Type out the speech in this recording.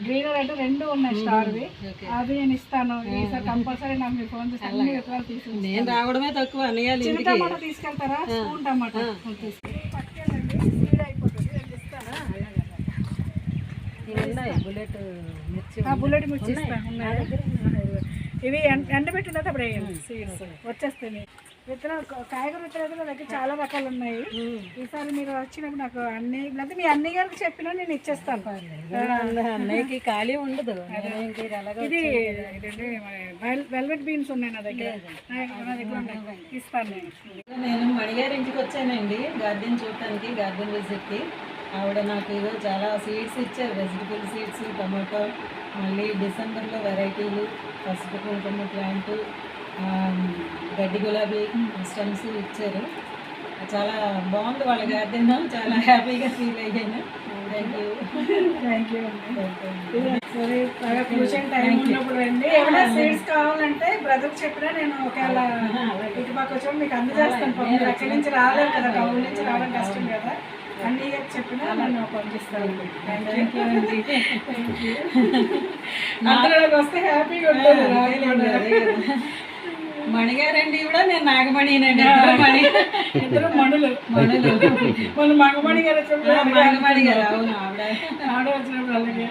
Green red రెండు ఉన్నాయి స్టార్వి. అది నేను ఇస్తాను ఈసారి కంపల్సరీ. నాకు మీరు ఫోన్ చేసి అన్ని విత్తనాలు తీసుకుంటాను. నేను రావడమే తక్కువ అన్నయ్యాలి. చిన్న టమాటా తీసుకెళ్తారా? స్పూన్ టమాటా పట్టుకెళ్ళండి, సీడ్ అయిపోతుంది. నేను ఇస్తాను. బుల్లెట్ మిర్చి, బుల్లెట్ మిర్చి ఇస్తాను. ఇవి ఎండబెట్టిన అప్పుడు వేయండి, సీడ్స్ వచ్చేస్తాయి. విత్తనాలు కాయగూర విత్తనాలు నా దగ్గర చాలా రకాలు ఉన్నాయి. ఈసారి మీరు వచ్చినప్పుడు నాకు అన్ని, లేకపోతే మీ అన్ని గారికి చెప్పినా నేను ఇచ్చేస్తాను. అన్నయ్యకి ఖాళీ ఉండదు. ఇది వెల్వెట్ బీన్స్ ఉన్నాయి నా దగ్గర ఇస్తాను నేను. నేను మణిగారి ఇంటికి వచ్చానండి గార్డెన్ చూడటానికి, గార్డెన్ విజిట్కి. ఆవిడ నాకు ఏదో చాలా సీడ్స్ ఇచ్చారు, వెజిటబుల్ సీడ్స్, టమాటో, మళ్ళీ డిసెంబర్లో వెరైటీలు, పసుపు కుంకుమ ప్లాంట్, గడ్డి గులాబీ స్టెమ్స్ ఇచ్చారు. చాలా బాగుంది వాళ్ళ గార్డెన్. చాలా హ్యాపీగా ఫీల్ అయ్యాను. థ్యాంక్ యూ సరే, బాగా ట్యూషన్ టైం ఉన్నప్పుడు రండి. ఏమైనా సీడ్స్ కావాలంటే బ్రదర్ చెప్పినా నేను ఒకవేళ ఇటుపక్క వచ్చి మీకు అందజేస్తాను. మీరు అక్కడి నుంచి రాలేదు కదా, టౌన్ నుంచి రావడం కష్టం కదా, అన్నీ చెప్పినా నన్ను పంపిస్తాను. థ్యాంక్ యూ అండి. అందరికి వస్తే హ్యాపీగా ఉంటుంది. మణిగారండి కూడా, నేను నాగమణినండి. ఇద్దరు మణులు. మన మగమణి గారు మగమణి గారు. అవును, ఆవిడ వచ్చినప్పుడు అలాగే